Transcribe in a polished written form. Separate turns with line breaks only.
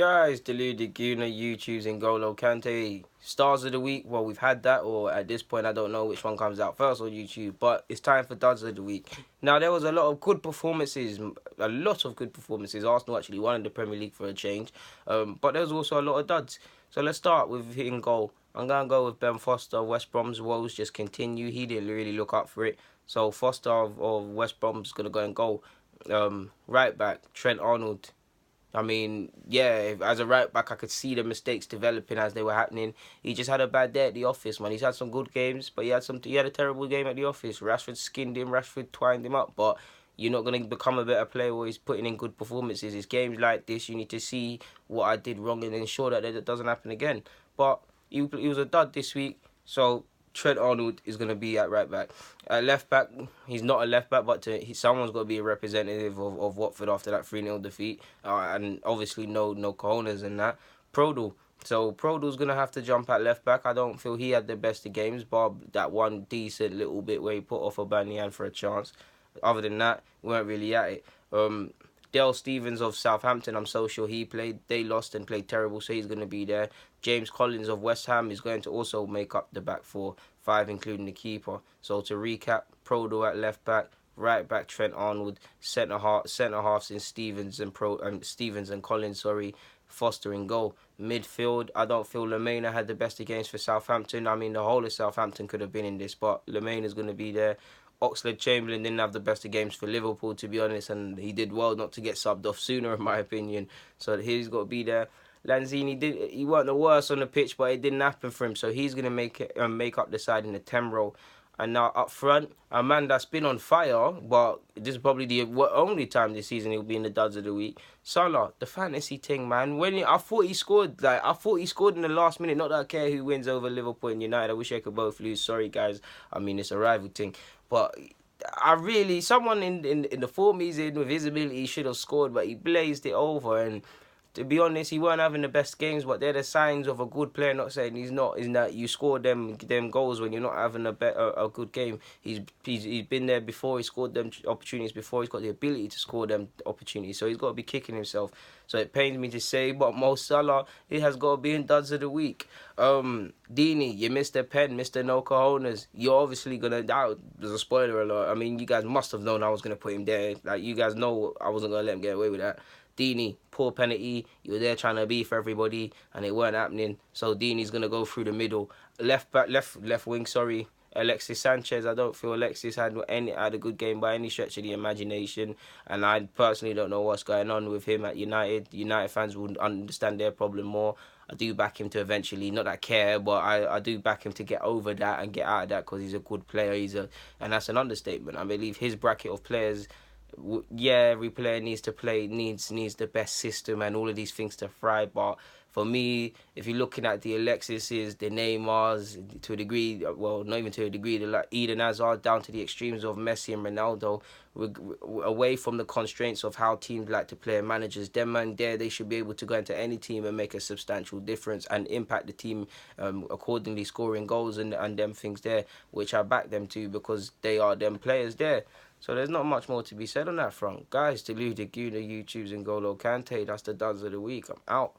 Guys, deluded Guna, you choosing Golo Kante. Stars of the week, well, we've had that, or at this point, I don't know which one comes out first on YouTube, but it's time for duds of the week. Now, there was a lot of good performances, Arsenal actually won in the Premier League for a change, but there was also a lot of duds. So let's start with hitting goal. I'm going to go with Ben Foster. West Brom's woes just continue. He didn't really look up for it. So Foster of West Brom's going to go and goal. Right back, Trent Arnold. I mean, yeah, as a right back, I could see the mistakes developing as they were happening. He just had a bad day at the office, man. He's had some good games, but he had a terrible game at the office. Rashford skinned him, Rashford twined him up, but you're not going to become a better player while he's putting in good performances. It's games like this, you need to see what I did wrong and ensure that it doesn't happen again. But he was a dud this week, so Trent Arnold is going to be at right back. At left back, he's not a left back, but someone's got to be a representative of Watford after that 3-0 defeat. And obviously no Cojones in that. Prodal. So Prodal's going to have to jump at left back. I don't feel he had the best of games, bar that one decent little bit where he put off Aubameyang for a chance. Other than that, we weren't really at it. Dale Stephens of Southampton, I'm so sure he played. They lost and played terrible, so he's going to be there. James Collins of West Ham is going to also make up the back four, 5 including the keeper. So to recap, Prodal at left back, right back Trent Arnold, centre halves in Stephens and Collins, Foster in goal. Midfield, I don't feel Lemina had the best of games for Southampton. I mean, the whole of Southampton could have been in this, but Lemina going to be there. Oxlade-Chamberlain didn't have the best of games for Liverpool, to be honest, and he did well not to get subbed off sooner, in my opinion. So he's got to be there. Lanzini he weren't the worst on the pitch, but it didn't happen for him. So he's gonna make up the side in the 10 role. And now up front, a man that's been on fire, but this is probably the only time this season he'll be in the duds of the week. Salah, the fantasy thing, man. I thought he scored in the last minute. Not that I care who wins over Liverpool and United. I wish I could both lose. Sorry, guys. I mean, it's a rival thing. But someone in the form he's in with his ability should have scored, but he blazed it over. And to be honest, he weren't having the best games, but they're the signs of a good player. Not saying he's not. Is that you score them goals when you're not having a good game. He's been there before. He scored them opportunities before. He's got the ability to score them opportunities. So he's got to be kicking himself. So it pains me to say, but Mo Salah, he has got to be in duds of the week. Deeney, you missed a pen, Mr. No Cojones. You're obviously gonna. There's a spoiler alert. I mean, you guys must have known I was gonna put him there. Like, you guys know I wasn't gonna let him get away with that. Deeney, poor penalty. You were there trying to be for everybody, and it weren't happening. So Deeney's gonna go through the middle. Left wing. Alexis Sanchez. I don't feel Alexis had a good game by any stretch of the imagination, and I personally don't know what's going on with him at United. United fans will understand their problem more. I do back him to eventually, not that I care, but I do back him to get over that and get out of that because he's a good player. And that's an understatement. I believe his bracket of players. Every player needs to play, needs the best system and all of these things to thrive. But for me, if you're looking at the Alexises, the Neymars, to a degree, well, not even to a degree, the Eden Hazard, down to the extremes of Messi and Ronaldo, away from the constraints of how teams like to play and managers, them man there, they should be able to go into any team and make a substantial difference and impact the team accordingly, scoring goals and them things there, which I back them to because they are them players there. So there's not much more to be said on that front. Guys, deluded Guna, YouTube's and Golo Kante. That's the duds of the week. I'm out.